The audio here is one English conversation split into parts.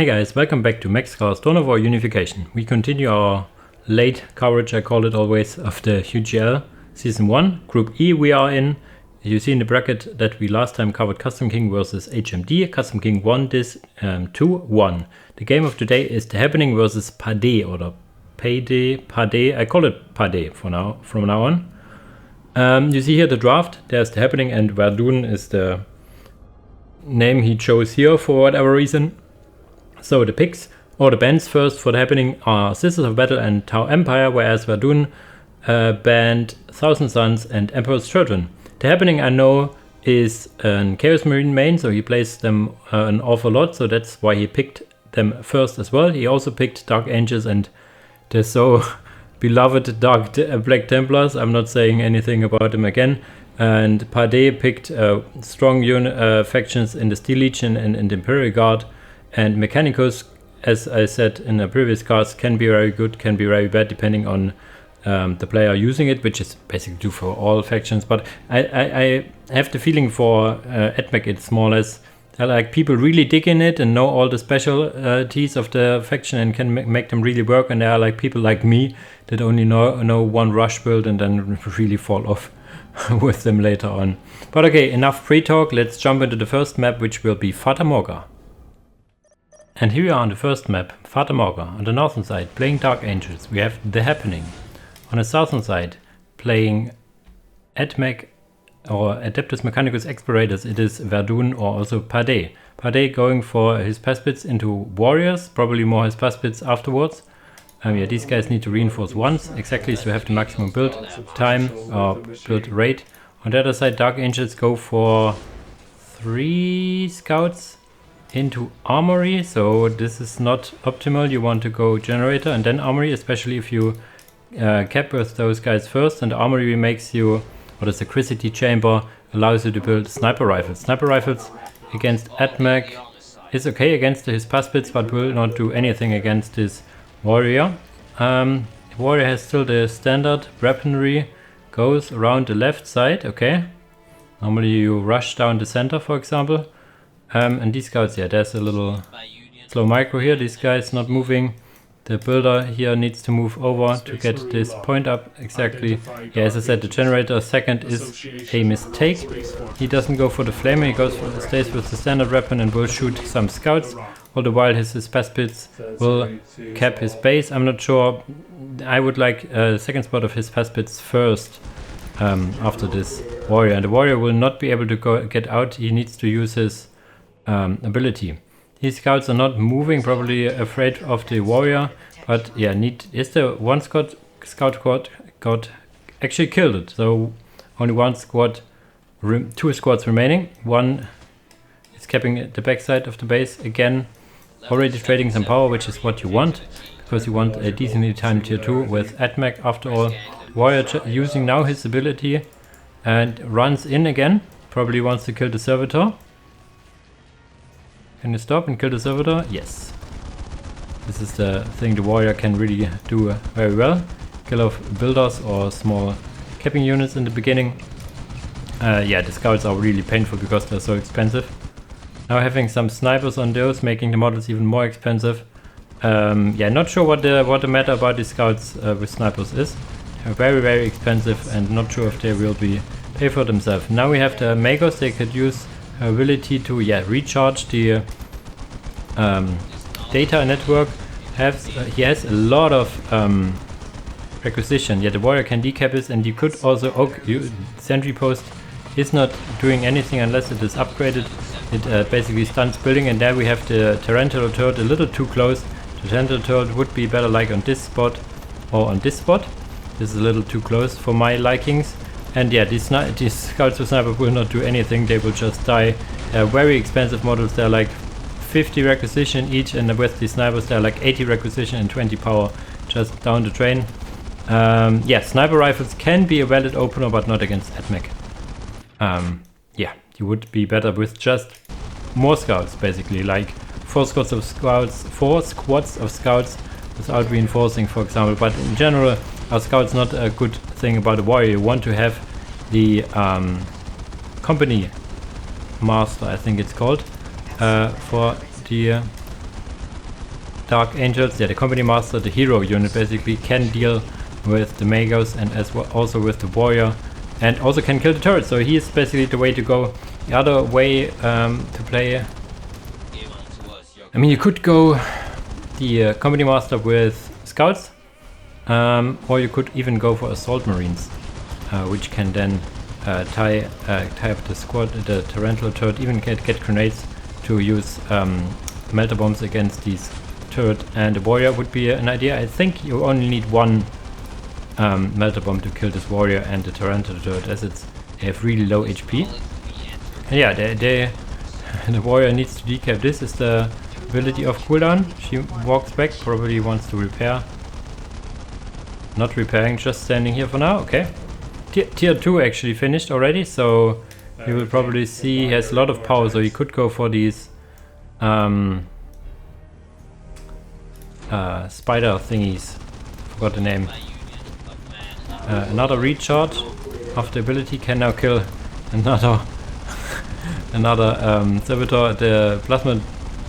Hey guys, welcome back to Max Cars Dawn of War Unification. We continue our late coverage, I call it always, of the UGL Season 1. Group E we are in. You see in the bracket that we last time covered Custom King versus HMD. Custom King won this 2-1. The game of today is TheHappening versus Padè or Padè. I call it Padè for now, from now on. You see here the draft. There's TheHappening and Verdun is the name he chose here for whatever reason. So the picks or the bands first for TheHappening are Sisters of Battle and Tau Empire, whereas Verdun banned Thousand Suns and Emperor's Children. TheHappening I know is a Chaos Marine main, so he plays them an awful lot, so that's why he picked them first as well. He also picked Dark Angels and the so beloved Black Templars. I'm not saying anything about them again. And Padè picked strong factions in the Steel Legion and in the Imperial Guard. And Mechanicus, as I said in a previous cast, can be very good, can be very bad, depending on the player using it, which is basically true for all factions. But I have the feeling for AdMech it's more or less like people really dig in it and know all the specialties of the faction and can make them really work. And there are like people like me that only know one rush build and then really fall off with them later on. But okay, enough pre-talk. Let's jump into the first map, which will be Fata Morga. And here we are on the first map, Fata Morga. On the northern side, playing Dark Angels, we have TheHappening. On the southern side, playing AdMech or Adeptus Mechanicus Explorators, it is Verdun or also Padè. Padè going for his Paspits into Warriors, probably more his Paspits afterwards. Yeah, these guys need to reinforce once, exactly, so you have the maximum build time or build rate. On the other side, Dark Angels go for 3 scouts into Armory, so this is not optimal. You want to go Generator and then Armory, especially if you cap with those guys first, and the Armory makes you, or the Sacricity Chamber allows you to build Sniper Rifles. Sniper Rifles against AdMech is okay against his Paspits, but will not do anything against his Warrior. Warrior has still the standard weaponry, goes around the left side, okay. Normally you rush down the center, for example. And these scouts, yeah, there's a little slow micro here. This guy is not moving. The builder here needs to move over to get this point up exactly. Yeah, as I said, the generator second is a mistake. He doesn't go for the flamer, he stays with the standard weapon and will shoot some scouts. All the while his Paspits will cap his base. I'm not sure. I would like the second spot of his Paspits first after this warrior. And the warrior will not be able to get out. He needs to use his ability. These scouts are not moving, probably afraid of the warrior, but yeah, is the one scout got actually killed it. So only one squad, 2 squads remaining. One is capping the backside of the base again, already trading some power, which is what you want, because you want a decently timed tier 2 with AdMech after all. Warrior using now his ability and runs in again, probably wants to kill the servitor. Can you stop and kill the servitor? Yes. This is the thing the warrior can really do very well. Kill off builders or small capping units in the beginning. Yeah, the scouts are really painful because they're so expensive. Now having some snipers on those, making the models even more expensive. Yeah, not sure what the matter about the scouts with snipers is. They're very, very expensive and not sure if they will pay for themselves. Now we have the Magos, they could use ability to recharge the data network. He has a lot of requisition. Yeah, the warrior can decap this, and you could also sentry post is not doing anything unless it is upgraded. It basically stuns building, and there we have the Tarantula turret a little too close. The Tarantula turret would be better like on this spot or on this spot. This is a little too close for my likings. And yeah, these scouts with sniper will not do anything, they will just die. Very expensive models, they're like 50 requisition each, and with the snipers they're like 80 requisition and 20 power just down the drain. Yeah, sniper rifles can be a valid opener, but not against AdMech. Yeah, you would be better with just more scouts, basically, like 4 squads of scouts without reinforcing, for example. But in general, are scouts not a good thing about a warrior? You want to have the company master, I think it's called, for the Dark Angels, yeah, the Company Master, the hero unit basically, can deal with the Magos and as well also with the Warrior, and also can kill the turret. So he is basically the way to go. The other way to play, I mean, you could go the Company Master with Scouts, or you could even go for Assault Marines, which can then tie up the squad, the Torrential Turret, even get grenades to use melter bombs against these turret, and the Warrior would be an idea. I think you only need one melter bomb to kill this Warrior and the Torrential Turret, as they have really low HP. And yeah, the Warrior needs to decap. This is the ability of cooldown. She walks back, probably wants to repair. Not repairing, just standing here for now. Okay. Tier 2 actually finished already, so you will probably see he has a lot of power, so he could go for these spider thingies. Forgot the name. Another recharge of the ability can now kill another servitor. The plasma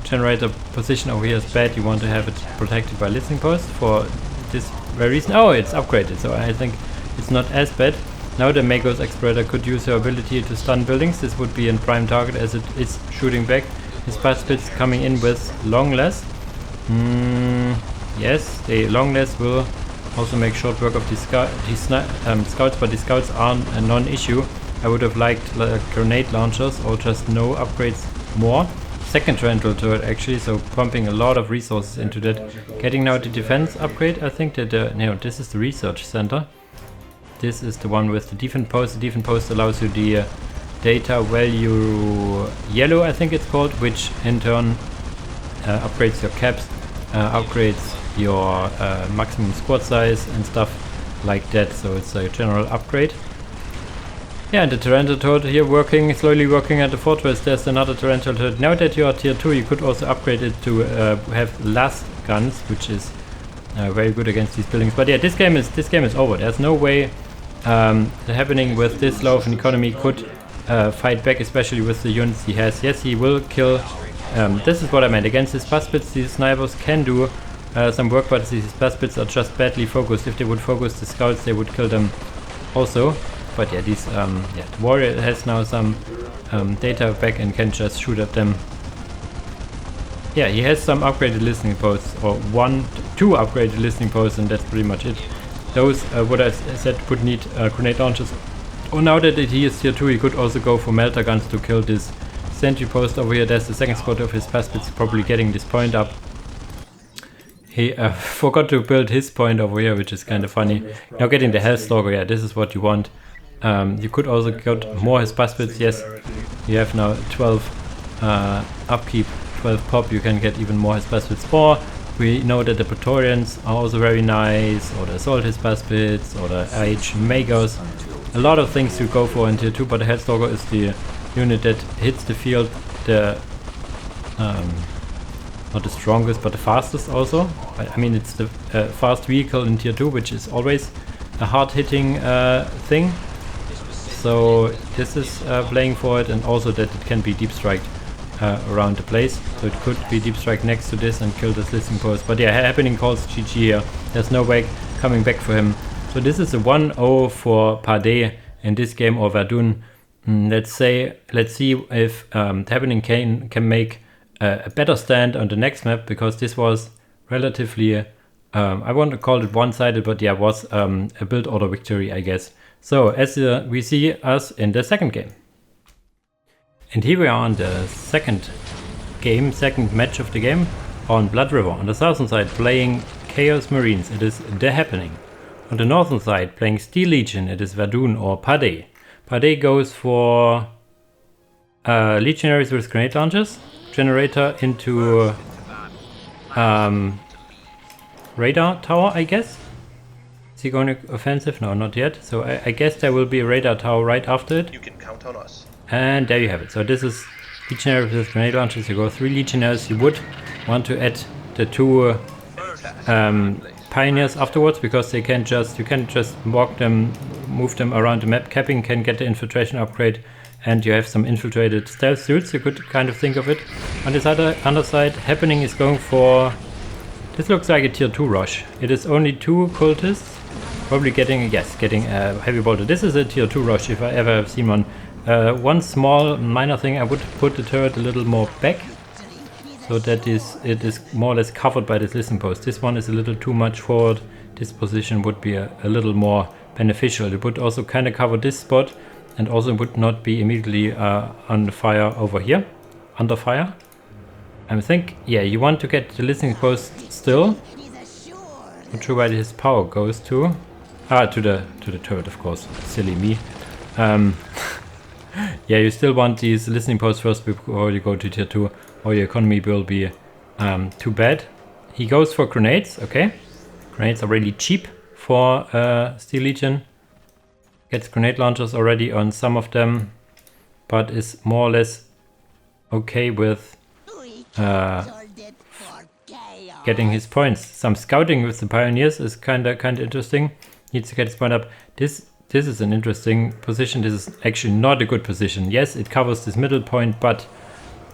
generator position over here is bad. You want to have it protected by listening posts for this very reason. Oh, it's upgraded, so I think it's not as bad. Now the Magos Explorator could use her ability to stun buildings. This would be a prime target as it is shooting back. His Paspits coming in with Longless. Yes, the Longless will also make short work of these scouts, but the scouts aren't a non-issue. I would have liked grenade launchers or just no upgrades more. Second Torrential Turret actually, so pumping a lot of resources into that. Getting now the defense upgrade. I think that no, this is the research center. This is the one with the defense post. The defense post allows you the data value yellow, I think it's called, which in turn upgrades your caps, upgrades your maximum squad size and stuff like that. So it's a general upgrade. Yeah, and the Torrential Turret here slowly working at the fortress. There's another Torrential Turret. Now that you are tier 2, you could also upgrade it to have las guns, which is very good against these buildings. But yeah, this game is over. There's no way TheHappening with this low of an economy could fight back, especially with the units he has. Yes, he will kill. This is what I meant. Against his Paspits, these snipers can do some work, but these Paspits are just badly focused. If they would focus the scouts, they would kill them also. But yeah, the Warrior has now some data back and can just shoot at them. Yeah, he has some upgraded listening posts, or 2 upgraded listening posts, and that's pretty much it. Those, what I said, would need grenade launchers. Or now that he is tier 2, he could also go for melter guns to kill this sentry post over here. There's the second squad of his Paspits probably getting this point up. He forgot to build his point over here, which is kind of funny. Now getting the Hellstalker, yeah, this is what you want. You could also get more his Paspits. Yes, you have now 12 upkeep, 12 pop. You can get even more his Paspits. Or we know that the Praetorians are also very nice, or the Assault his Paspits, or the IH Magos. A lot of things to go for in tier 2, but the Hellstalker is the unit that hits the field the not the strongest, but the fastest also. I mean, it's the fast vehicle in tier 2, which is always a hard-hitting thing. So this is playing for it, and also that it can be deep strike around the place. So it could be deep strike next to this and kill this listening post. But yeah, Happeningcalls GG here. There's no way coming back for him. So this is a 1-0 for Padè in this game, or Verdun. Let's see if TheHappening can make a better stand on the next map, because this was relatively, I want to call it one-sided, but yeah, was a build order victory, I guess. So as we see us in the second game. And here we are on the second match of the game on Blood River. On the southern side playing Chaos Marines, it is TheHappening. On the northern side playing Steel Legion, it is Verdun or Padè. Padè goes for Legionaries with grenade launchers, generator into radar tower, I guess. Is he going offensive? No, not yet. So I guess there will be a radar tower right after it. You can count on us. And there you have it. So this is Legionaries with grenade launchers. You go 3 Legionaries. You would want to add the 2 Pioneers afterwards, because you can just walk them, move them around the map. Capping can get the infiltration upgrade, and you have some infiltrated stealth suits. You could kind of think of it. On this other side, Happening is going for This looks like a tier 2 rush. It is only 2 cultists. Probably getting a heavy bolter. This is a tier 2 rush if I ever have seen one. One small minor thing, I would put the turret a little more back. So that it is more or less covered by this listening post. This one is a little too much forward. This position would be a little more beneficial. It would also kind of cover this spot and also would not be immediately on fire over here. Under fire. I think, yeah, you want to get the listening post still. Not sure where his power goes to. To the turret, of course. Silly me. Yeah, you still want these listening posts first before you go to tier 2, or your economy will be too bad. He goes for grenades, okay. Grenades are really cheap for Steel Legion. Gets grenade launchers already on some of them, but is more or less okay with getting his points. Some scouting with the pioneers is kinda interesting. Needs to get his point up. This is an interesting position. This is actually not a good position. Yes, it covers this middle point, but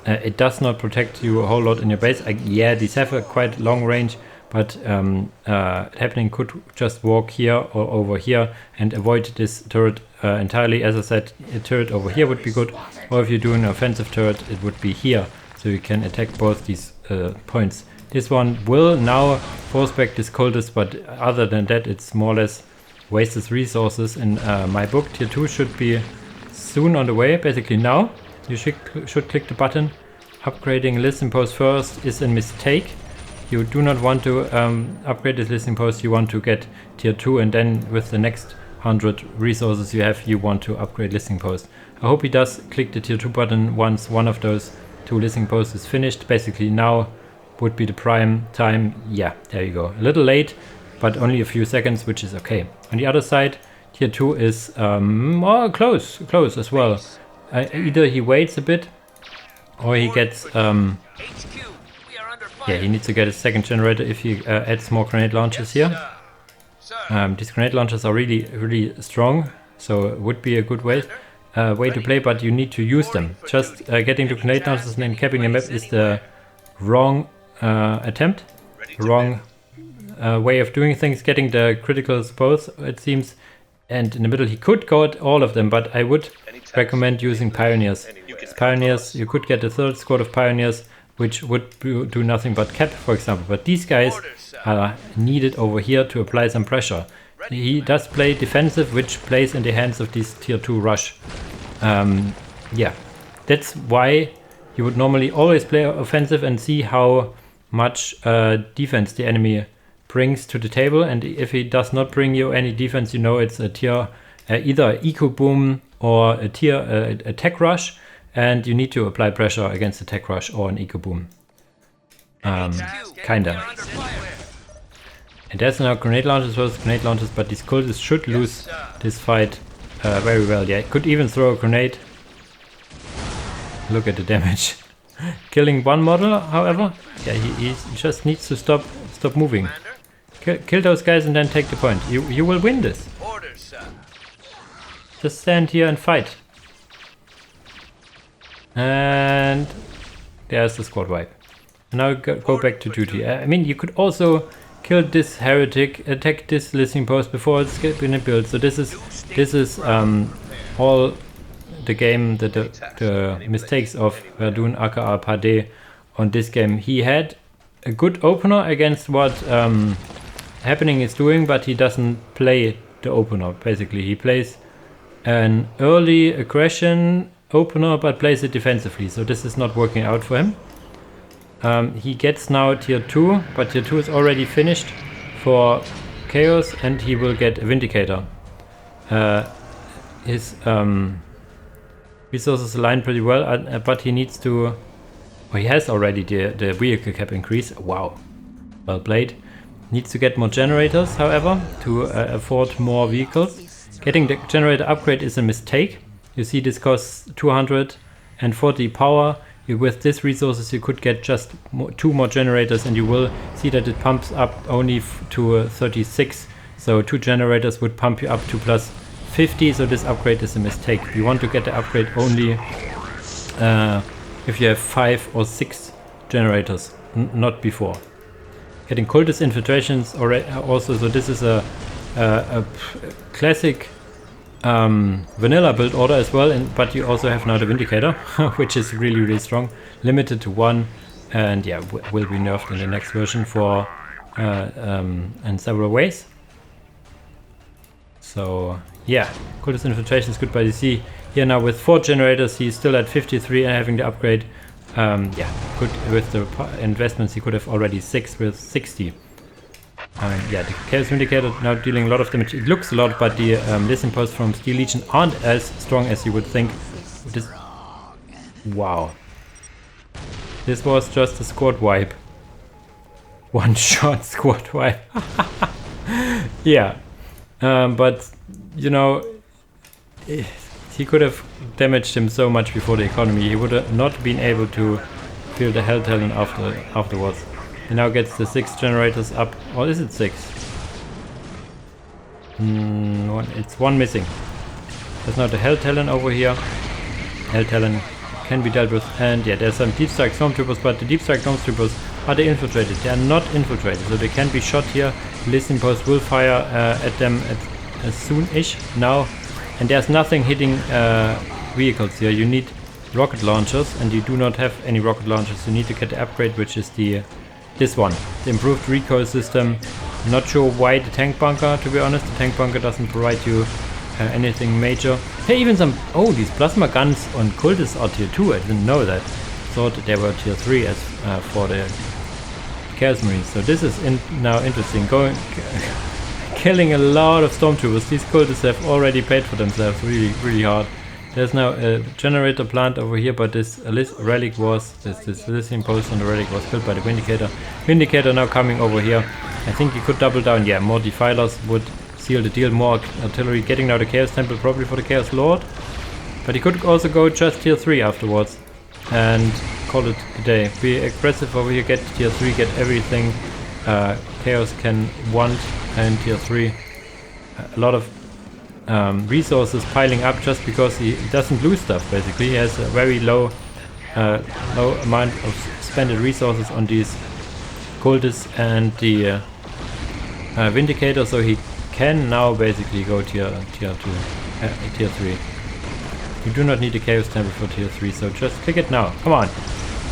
it does not protect you a whole lot in your base. Yeah, these have a quite long range, but Happening could just walk here or over here and avoid this turret entirely. As I said, a turret over here would be good, or if you're doing an offensive turret, it would be here, so you can attack both these points. This one will now force back this cultist, but other than that, it's more or less wastes resources. In my book, tier 2 should be soon on the way, basically now. You should click the button. Upgrading listening post first is a mistake. You do not want to upgrade this listening post. You want to get tier 2, and then with the next 100 resources you have, you want to upgrade listening post. I hope he does click the tier 2 button once one of those 2 listening posts is finished. Basically now would be the prime time. Yeah, there you go. A little late, but only a few seconds, which is okay. On the other side, tier 2 is close as well. Either he waits a bit, or he gets he needs to get a second generator if he adds more grenade launchers here. These grenade launchers are really strong, so it would be a good way to play, but you need to use them. Just getting the grenade launchers and then capping the map is the wrong attempt, wrong way of doing things. Getting the criticals both, it seems, and in the middle he could go at all of them, but I would recommend using pioneers. Pioneers, you could get a third squad of pioneers, which would do nothing but cap, for example. But these guys are needed over here to apply some pressure. He does play defensive, which plays in the hands of this tier 2 rush. Yeah, that's why you would normally always play offensive and see how much defense the enemy brings to the table. And if he does not bring you any defense, you know it's a tier either eco boom or a tier attack rush, and you need to apply pressure against the tech rush or an eco boom. Kinda. And there's now grenade launchers versus grenade launchers, but these cultists should lose this fight very well. Yeah, could even throw a grenade. Look at the damage. Killing one model, however, yeah, he just needs to stop moving. Kill those guys and then take the point. You will win this. Just stand here and fight. And there's the squad wipe. Now go back to duty. I mean, you could also kill this heretic, attack this listening post before it's been built. So this is all the game, the mistakes of Verdun aka Padè on this game. He had a good opener against what Happening is doing, but he doesn't play the opener. Basically, he plays an early aggression opener, but plays it defensively, so this is not working out for him. He gets now tier 2, but tier 2 is already finished for Chaos, and he will get a Vindicator. His resources align pretty well, but he needs to... Well, he has already the vehicle cap increase. Wow, well played. Needs to get more generators, however, to afford more vehicles. Getting the generator upgrade is a mistake. You see this costs 240 power. With these resources you could get just 2 more generators, and you will see that it pumps up only to 36. So 2 generators would pump you up to plus 50, so this upgrade is a mistake. You want to get the upgrade only if you have 5 or 6 generators, not before. getting cultist infiltrations also. So this is a classic vanilla build order as well, but you also have now the Vindicator, which is really strong, limited to 1, and yeah, will be nerfed in the next version for in several ways. So yeah, cultist infiltration is good, but you see here now with 4 generators he's still at 53 and having the upgrade. Yeah, good with the investments. He could have already 6 with 60. Yeah, the Chaos Vindicator now dealing a lot of damage. It looks a lot, but the Listening Posts from Steel Legion aren't as strong as you would think. Wow. This was just a squad wipe. One shot squad wipe. Yeah. But, you know, he could have damaged him so much before the economy. He would have not been able to feel the Hell Talon afterwards. He now gets the 6 generators up. Or is it 6? It's 1 missing. There's now the Hell Talon over here. Hell Talon can be dealt with. And yeah, there's some Deep Strike Stormtroopers, but the Deep Strike Stormtroopers, are they infiltrated? They are not infiltrated, so they can be shot here. The Listening Post will fire at them as soon-ish now. And there's nothing hitting vehicles here. You need rocket launchers, and you do not have any rocket launchers. You need to get the upgrade, which is this one, the improved recoil system. Not sure why the tank bunker, to be honest. The tank bunker doesn't provide you anything major. Hey, even some, these plasma guns on cultists are tier 2. I didn't know that. Thought they were tier 3 as for the Chaos Marines. So this is now interesting. Killing a lot of stormtroopers. These cultists have already paid for themselves really hard. There's now a generator plant over here, but this relic was, this Listening Post on the relic was killed by the Vindicator. Vindicator now coming over here. I think he could double down. Yeah, more defilers would seal the deal. More artillery. Getting now the Chaos Temple probably for the Chaos Lord. But he could also go just tier 3 afterwards and call it a day. Be aggressive over here, get tier 3, get everything Chaos can want, and tier 3. A lot of resources piling up just because he doesn't lose stuff. Basically, he has a very low amount of spended resources on these cultists and the Vindicator, so he can now basically go tier 3. You do not need a Chaos Temple for tier 3, so just click it now. Come on,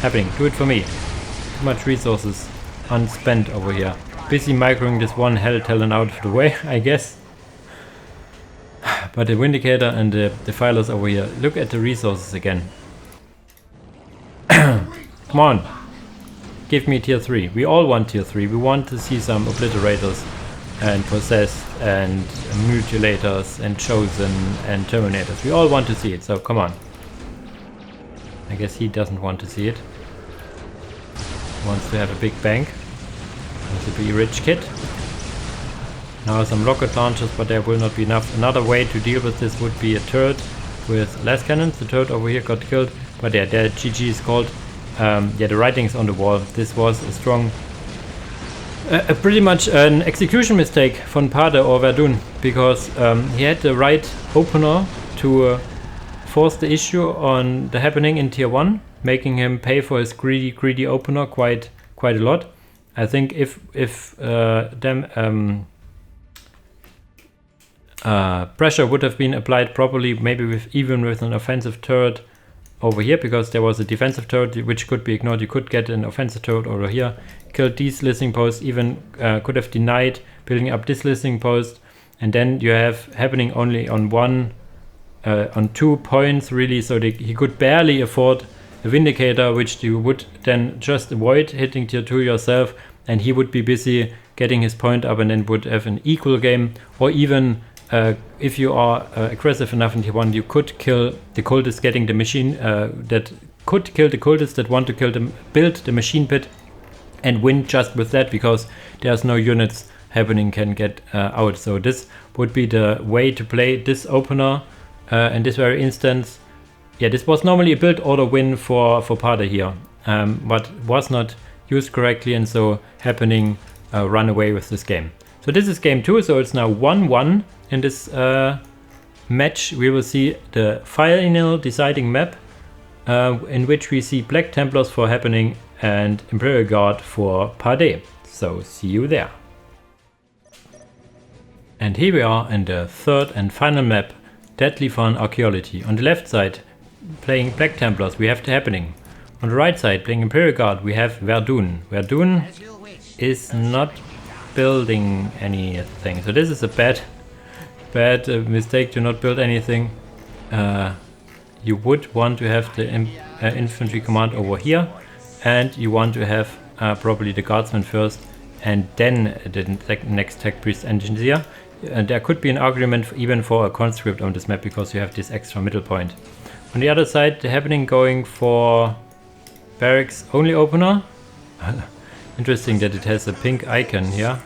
happening, do it for me. Too much resources unspent over here. Busy microing this one Hell Talon out of the way, I guess. But the Vindicator and the Defilers over here, look at the resources again. Come on, give me tier 3. We all want tier 3. We want to see some Obliterators and Possessed and Mutilators and Chosen and Terminators. We all want to see it, so come on. I guess he doesn't want to see it. He wants to have a big bank. Wants to be a rich kid. Now some rocket launchers, but there will not be enough. Another way to deal with this would be a turret with less cannons. The turret over here got killed, but yeah, their GG is called. Yeah, the writings on the wall. This was a strong, pretty much an execution mistake from Padè or Verdun, because he had the right opener to force the issue on TheHappening in tier 1, making him pay for his greedy opener quite a lot. I think if pressure would have been applied properly, maybe even with an offensive turret over here, because there was a defensive turret which could be ignored. You could get an offensive turret over here, killed these listening posts, even could have denied building up this listening post, and then you have happening only on on 2 points really, so he could barely afford a Vindicator, which you would then just avoid hitting tier 2 yourself, and he would be busy getting his point up and then would have an equal game. Or even if you are aggressive enough in tier 1, you could kill the cultist, getting the machine that could kill the cultists that want to build the machine pit and win just with that, because there's no units happening can get out. So this would be the way to play this opener in this very instance. Yeah, this was normally a build order win for Padè here, but was not used correctly, and so happening run away with this game. So this is game 2, so it's now 1-1 in this match. We will see the final deciding map in which we see Black Templars for Happening and Imperial Guard for Padè. So see you there. And here we are in the third and final map, Deadly Fun Archeology. On the left side, playing Black Templars, we have TheHappening. On the right side, playing Imperial Guard, we have Verdun. Verdun is not building anything, so this is a bad mistake to not build anything. You would want to have the infantry command over here, and you want to have probably the guardsman first, and then the next tech priest engineer. And there could be an argument even for a conscript on this map, because you have this extra middle point. On the other side, TheHappening going for barracks only opener. Interesting that it has a pink icon here.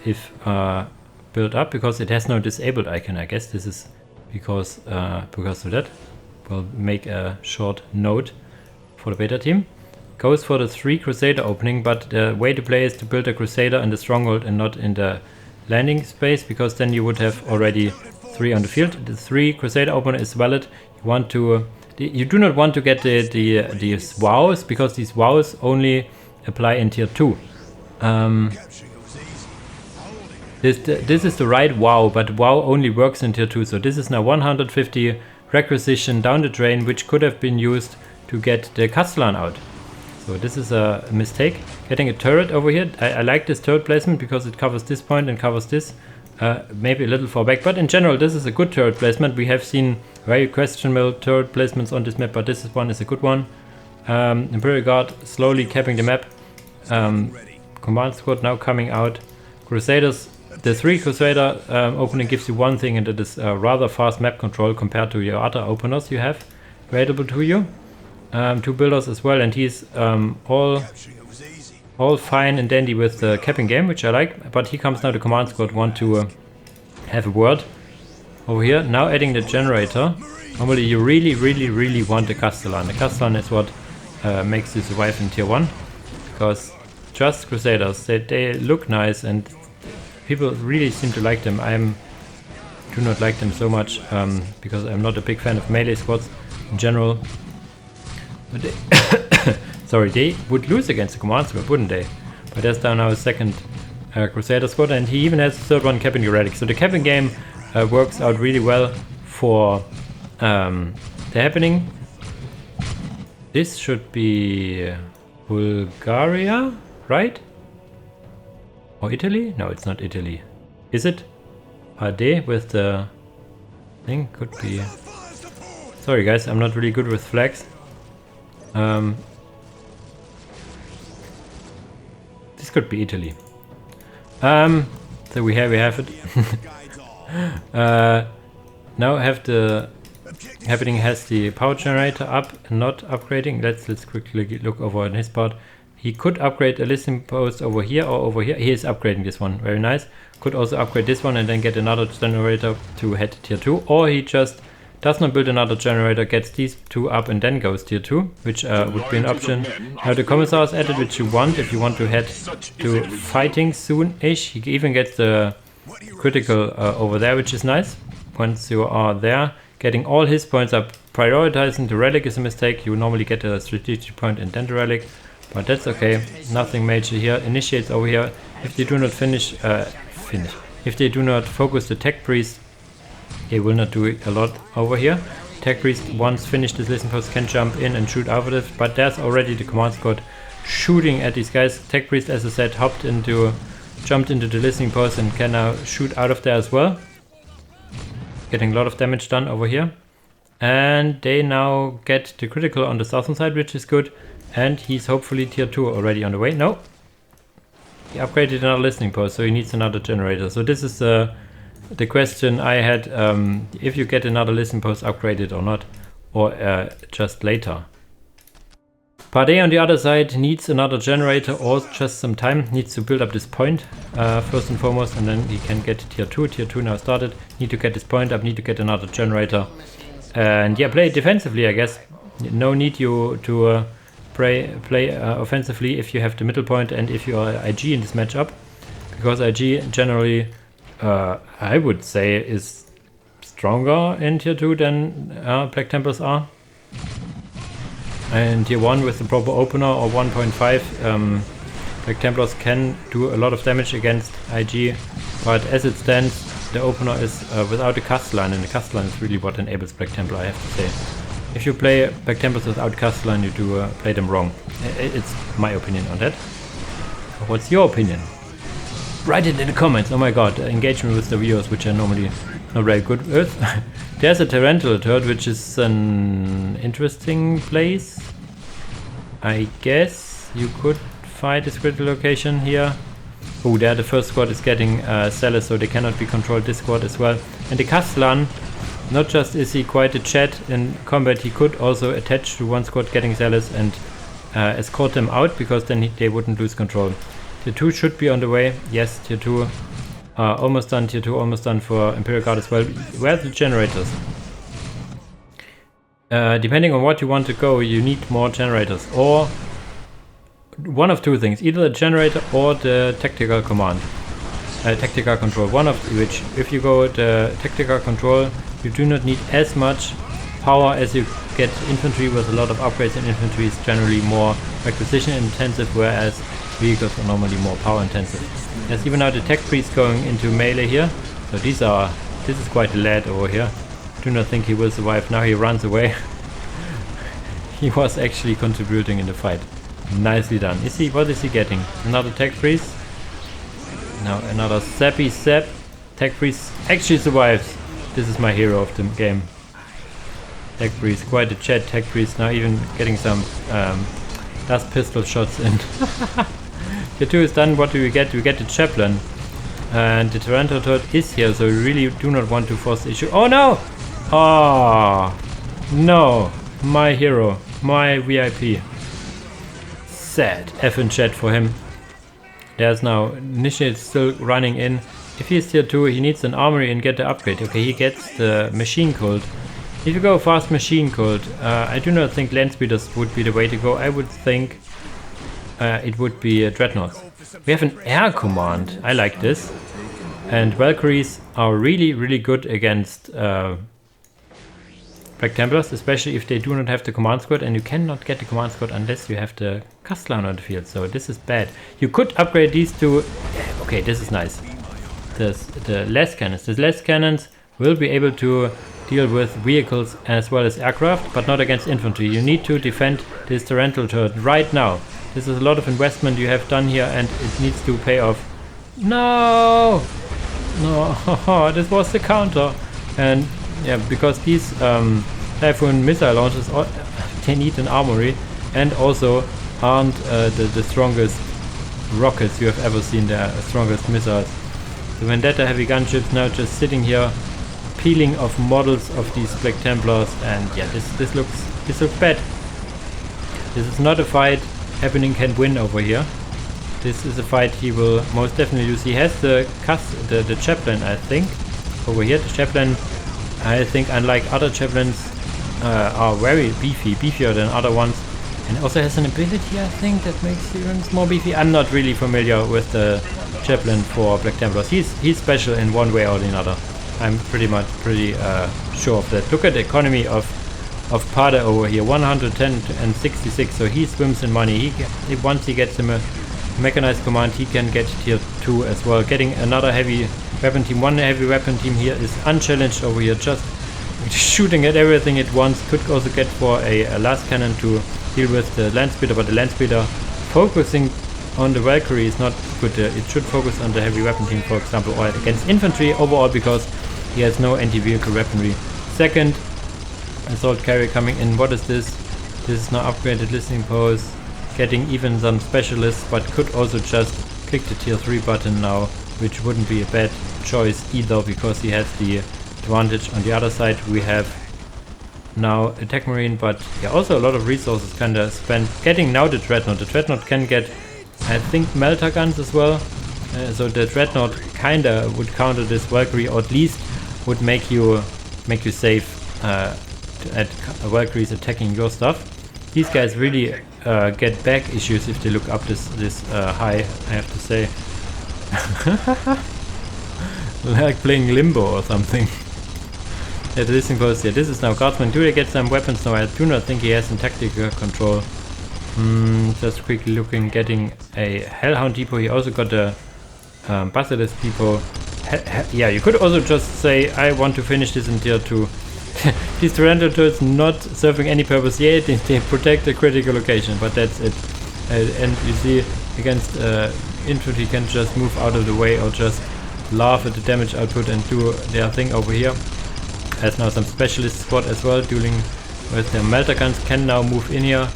If built up, because it has no disabled icon. I guess this is because of that. We'll make a short note for the beta team. Goes for the 3 Crusader opening, but the way to play is to build a Crusader in the stronghold and not in the landing space, because then you would have already 3 on the field. The 3 Crusader opener is valid. You want to, you do not want to get these wows, because these wows only apply in tier 2. This is the right wow, but wow only works in tier 2. So this is now 150 requisition down the drain, which could have been used to get the Castellan out. So this is a mistake. Getting a turret over here. I like this turret placement because it covers this point and covers this. Maybe a little far back, but in general this is a good turret placement. We have seen very questionable turret placements on this map, but this one is a good one. Imperial Guard slowly capping the map. Command squad now coming out. Crusaders, the 3 Crusader opening gives you one thing, and that is rather fast map control compared to your other openers you have available to you. 2 builders as well, and he's all fine and dandy with the capping game, which I like. But here comes now the command squad, want to have a word over here. Now adding the generator. Normally you really want the Castellan. The Castellan is what makes you survive in tier 1, because just Crusaders, they look nice and people really seem to like them. I do not like them so much because I'm not a big fan of melee squads in general. But they sorry, they would lose against the command squad, wouldn't they? But there's down now a second Crusader squad, and he even has a third one capping the relic. So the capping game works out really well for TheHappening. This should be Bulgaria, right? Or Italy? No, it's not Italy. Is it? Padè with the thing? Could be. Sorry guys, I'm not really good with flags. This could be Italy. So we have it. Now have the TheHappening has the power generator up and not upgrading. Let's quickly look over on his part. He could upgrade a listening post over here or over here. He is upgrading this one, very nice. Could also upgrade this one and then get another generator to head tier 2, or he just does not build another generator, gets these 2 up and then goes tier 2, which would be an option. Now the commissar is added, which you want if you want to head to fighting soon-ish. He even gets the critical over there, which is nice. Once you are there, getting all his points up. Prioritizing the relic is a mistake. You normally get a strategic point and then the relic, but that's okay. Nothing major here. Initiates over here. If they do not if they do not focus the tech priest, he will not do a lot over here. Tech priest, once finished this listen post, can jump in and shoot out of it, but there's already the command squad shooting at these guys. Tech priest, as I said, jumped into the listening post and can now shoot out of there as well. Getting a lot of damage done over here. And they now get the critical on the southern side, which is good. And he's hopefully tier 2 already on the way. No. He upgraded another listening post, so he needs another generator. So this is the question I had, if you get another listening post upgraded or not, or just later. Padè on the other side needs another generator or just some time, needs to build up this point first and foremost, and then he can get tier 2. Tier 2 now started, need to get this point up, need to get another generator. And yeah, play defensively, I guess. No need to play offensively if you have the middle point and if you are IG in this matchup. Because IG generally, I would say, is stronger in tier 2 than Black Templars are. And tier 1 with the proper opener or 1.5, Black Black Templars can do a lot of damage against IG, but as it stands, the opener is without a Castellan, and the Castellan is really what enables Black Templar, I have to say. If you play Black Templars without Castellan, you do play them wrong. It's my opinion on that. What's your opinion? Write it in the comments. Oh my god, engagement with the viewers, which are normally not very good with. There's a Torrential Turret, which is an interesting place. I guess you could fight this critical location here. Oh, there the first squad is getting Zealous, so they cannot be controlled, this squad as well. And the Castellan, not just is he quite a chat in combat, he could also attach to one squad getting Zealous and escort them out, because then they wouldn't lose control. Tier 2 should be on the way. Yes, Tier 2 almost done. Tier 2 almost done for Imperial Guard as well. Where are the generators? Depending on what you want to go, you need more generators. Or one of two things. Either the generator or the tactical command. Tactical control. One of which. If you go the tactical control, you do not need as much power as you get infantry. With a lot of upgrades, and infantry is generally more acquisition intensive, whereas vehicles are normally more power intensive. There's even now the tech priest going into melee here. So this is quite a lad over here. Do not think he will survive. Now he runs away. He was actually contributing in the fight. Nicely done. What is he getting? Another tech priest? Now another sappy sap. Tech priest actually survives. This is my hero of the game. Tech priest, quite a chat tech priest. Now even getting some dust pistol shots in. Tier 2 is done. What do we get? We get the chaplain. And the Torrential Turret is here, so we really do not want to force the issue. Oh no! Oh no! My hero. My VIP. Sad. F in chat for him. There's now Initiate still running in. If he is tier 2, he needs an armory and get the upgrade. Okay, he gets the machine cult. If you go fast machine cult, I do not think land speeders would be the way to go. I would think it would be dreadnoughts. We have an air command. I like this. And Valkyries are really, really good against Black Templars, especially if they do not have the command squad, and you cannot get the command squad unless you have the Castellan on the field. So this is bad. You could upgrade these to... Okay, this is nice. The less cannons. The less cannons will be able to deal with vehicles as well as aircraft, but not against infantry. You need to defend this Torrential Turret right now. This is a lot of investment you have done here, and it needs to pay off. No! No, this was the counter. And yeah, because these Typhoon missile launchers, they need an armory, and also aren't the strongest rockets you have ever seen, the strongest missiles. The Vendetta heavy gunships now just sitting here, peeling off models of these Black Templars, and yeah, this looks bad. This is not a fight Happening can win over here. This is a fight he will most definitely lose. He has the chaplain, I think, over here. The chaplain, I think, unlike other chaplains, are very beefier than other ones, and also has an ability, I think, that makes the units more beefy. I'm not really familiar with the chaplain for Black Templars. He's special in one way or another. I'm pretty sure of that. Look at the economy of Padè over here, 110 and 66. So he swims in money. Once he gets him a mechanized command, he can get tier 2 as well. Getting another heavy weapon team. One heavy weapon team here is unchallenged over here, just shooting at everything at once. Could also get for a last cannon to deal with the land speeder, but the land speeder focusing on the Valkyrie is not good. It should focus on the heavy weapon team, for example, or against infantry overall, because he has no anti-vehicle weaponry. Second assault carrier coming in. What is this? This is now upgraded listening post, getting even some specialists, but could also just click the tier 3 button now, which wouldn't be a bad choice either, because he has the advantage. On the other side we have now attack marine, but yeah, also a lot of resources kinda spent getting now the dreadnought. The dreadnought can get, I think, melter guns as well, so the dreadnought kinda would counter this Valkyrie, or at least would make you safe at Valkyries attacking your stuff. These guys really get back issues if they look up this high, I have to say. Like playing Limbo or something. Yeah, the listening post here. This is now Guardsman. Do they get some weapons? No, I do not think he has some tactical control. Just quickly looking, getting a Hellhound depot. He also got a Basilisk depot. Yeah, you could also just say, I want to finish this in tier 2. These Tyrannosaur turrets not serving any purpose yet. They protect a critical location, but that's it. And you see, against infantry can just move out of the way or just laugh at the damage output and do their thing over here. Has now some specialist squad as well, dueling with their melter guns, can now move in here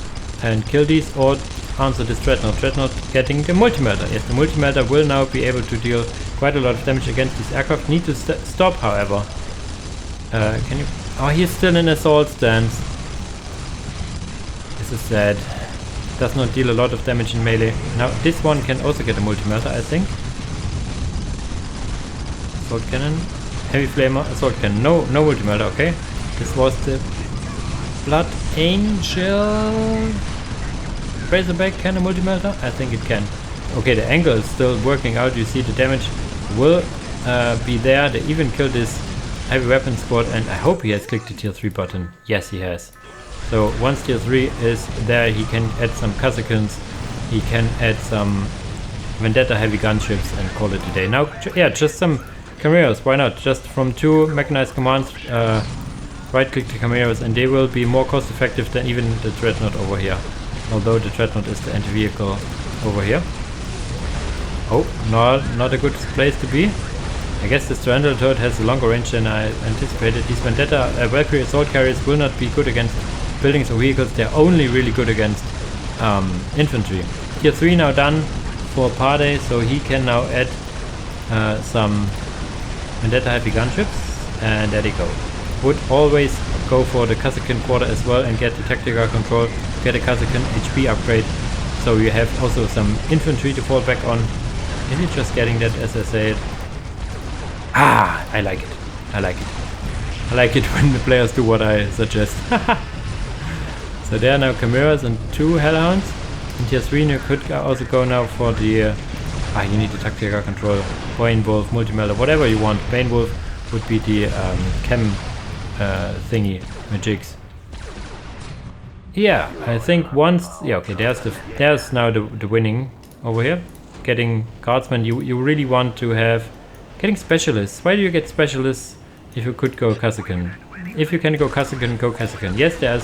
and kill these or answer this Dreadnought. Dreadnought getting the multi-melter. Yes, the multi-melter will now be able to deal quite a lot of damage against these aircraft. Need to stop, however. Can you... Oh, he's still in assault stance. This is sad. Does not deal a lot of damage in melee. Now, this one can also get a multi-melter, I think. Assault cannon. Heavy flamer, assault cannon. No multi-melter, okay. This was the Blood Angel. Razorback can a multi-melter? I think it can. Okay, the angle is still working out. You see the damage will be there. They even killed this heavy weapon squad, and I hope he has clicked the tier 3 button. Yes, he has. So once tier 3 is there, he can add some Kazakhans, he can add some Vendetta heavy gunships and call it a day. Now, yeah, just some Chimeras, why not? Just from 2 mechanized commands, right click the Chimeras, and they will be more cost effective than even the Dreadnought over here. Although the Dreadnought is the anti-vehicle over here. Oh, not a good place to be. I guess this Tyrannosaur turret has a longer range than I anticipated. These Vendetta Valkyrie assault carriers will not be good against buildings or vehicles. They're only really good against infantry. Tier 3 now done for Padè, so he can now add some Vendetta heavy gunships, and there they go. Would always go for the Kazakhin quarter as well and get the tactical control, get a Kazakhin HP upgrade, so you have also some infantry to fall back on. Is he just getting that as I say it? Ah, I like it. I like it. I like it when the players do what I suggest. So there are now Chimeras and 2 Hellhounds. In tier 3 you could also go now for the... you need the tactical control. Bane Wolf, Multi-Melter, whatever you want. Bane Wolf would be the chem thingy, Magics. Yeah, I think once... Yeah, okay, there's now the winning over here. Getting Guardsmen, you really want to have... Getting Specialists. Why do you get Specialists if you could go Kazakhin? If you can go Kazakhin, go Kazakhin. Yes, there's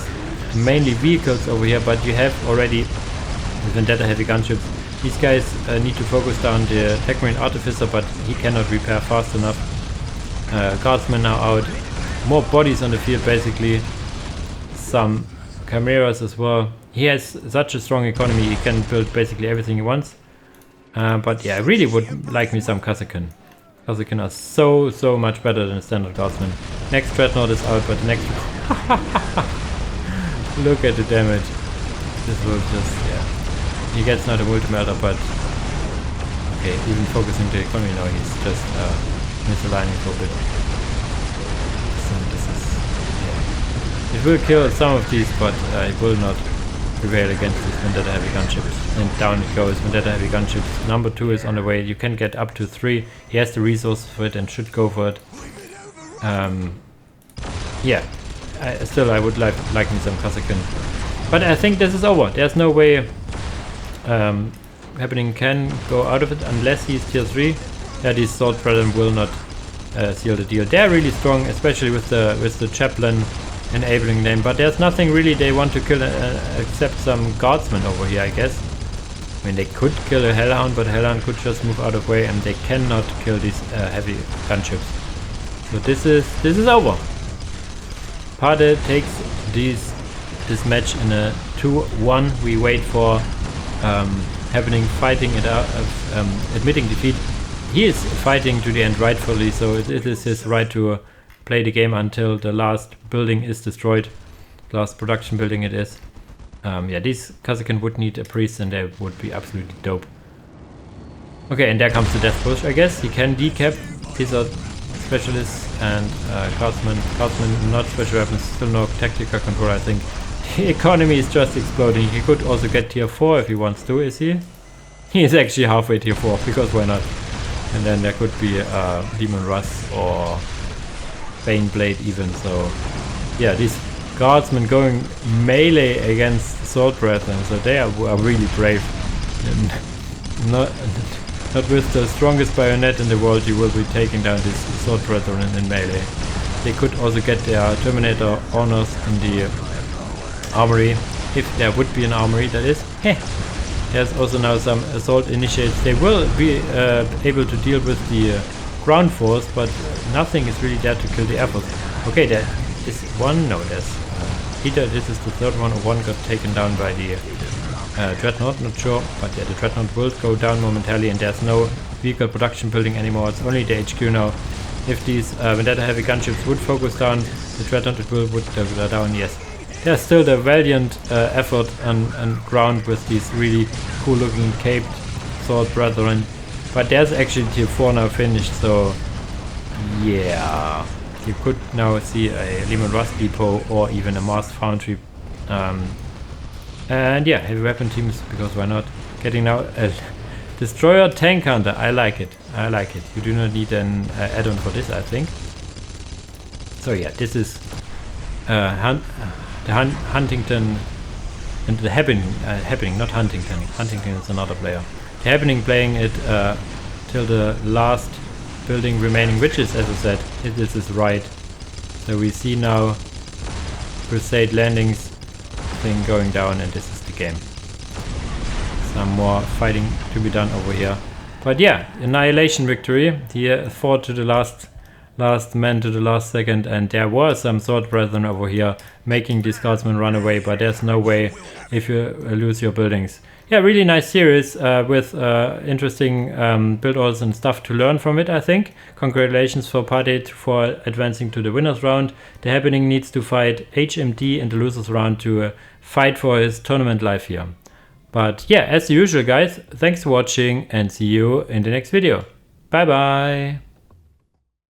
mainly vehicles over here, but you have already the Vendetta heavy gunships. These guys need to focus down the Tech Marine Artificer, but he cannot repair fast enough. Guardsmen now out. More bodies on the field, basically. Some Chimeras as well. He has such a strong economy, he can build basically everything he wants. But yeah, I really would like me some Kazakhin. Kazakhin are so much better than a standard Guardsman. Next Dreadnought is out, but the next... Look at the damage. This will just... yeah. He gets now the multi-melter, but... Okay, even focusing the economy now, he's just misaligning for a bit. So this is... yeah. It will kill some of these, but it will not prevail against these Vendetta heavy gunships. And down it goes, Vendetta heavy gunships. Number 2 is on the way. You can get up to 3. He has the resources for it and should go for it. Yeah, I would like me some Kazakhin. But I think this is over. There's no way Happening can go out of it unless he's tier 3. Yeah, these Sword Predator will not seal the deal. They're really strong, especially with the Chaplain enabling them, but there's nothing really they want to kill except some Guardsmen over here, I guess. I mean, they could kill a Hellhound, but Hellhound could just move out of the way, and they cannot kill these heavy gunships. So this is over. Padè takes this match in a 2-1. We wait for Happening fighting it out, admitting defeat. He is fighting to the end rightfully, so it is his right to play the game until the last building is destroyed. Last production building it is. Yeah, these Kazakhin would need a priest and they would be absolutely dope. Okay, and there comes the death push, I guess. He can decap. These are specialists and Guardsmen. Guardsmen, not special weapons, still no tactical control, I think. The economy is just exploding. He could also get tier 4 if he wants to, is he? He is actually halfway tier 4, because why not? And then there could be Demon Rust or Bane Blade even, so yeah, these guardsmen going melee against Sword Brethren, so they are really brave. And not with the strongest bayonet in the world you will be taking down these Sword Brethren in melee. They could also get their Terminator honors in the armory, if there would be an armory, that is. There's also now some assault initiates. They will be able to deal with the ground force, but nothing is really there to kill the air force. Okay, there is one. No, there's either this is the third one, or one got taken down by the Dreadnought. Not sure, but yeah, the Dreadnought will go down momentarily, and there's no vehicle production building anymore. It's only the HQ now. If these Vendetta heavy gunships would focus down the Dreadnought, it would go down. Yes. There's still the valiant effort on ground with these really cool looking caped Sword Brethren. But there's actually tier 4 now finished, so yeah. You could now see a Lehman Russ depot or even a Mars Foundry. And yeah, heavy weapon teams, because why not? Getting now a Destroyer Tank Hunter. I like it. I like it. You do not need an add-on for this, I think. So yeah, this is Huntington and the happening, not Huntington. Huntington is another player. The Happening playing it till the last building remaining, which is, as I said, this is right. So we see now Crusade landings thing going down, and this is the game. Some more fighting to be done over here. But yeah, Annihilation victory. He fought to the last man to the last second, and there were some Sword Brethren over here making these guardsmen run away, but there's no way if you lose your buildings. Yeah, really nice series with interesting build orders and stuff to learn from it, I think. Congratulations for Padè for advancing to the winners round. The Happening needs to fight HMD in the losers round to fight for his tournament life here. But yeah, as usual guys, thanks for watching and see you in the next video. Bye bye!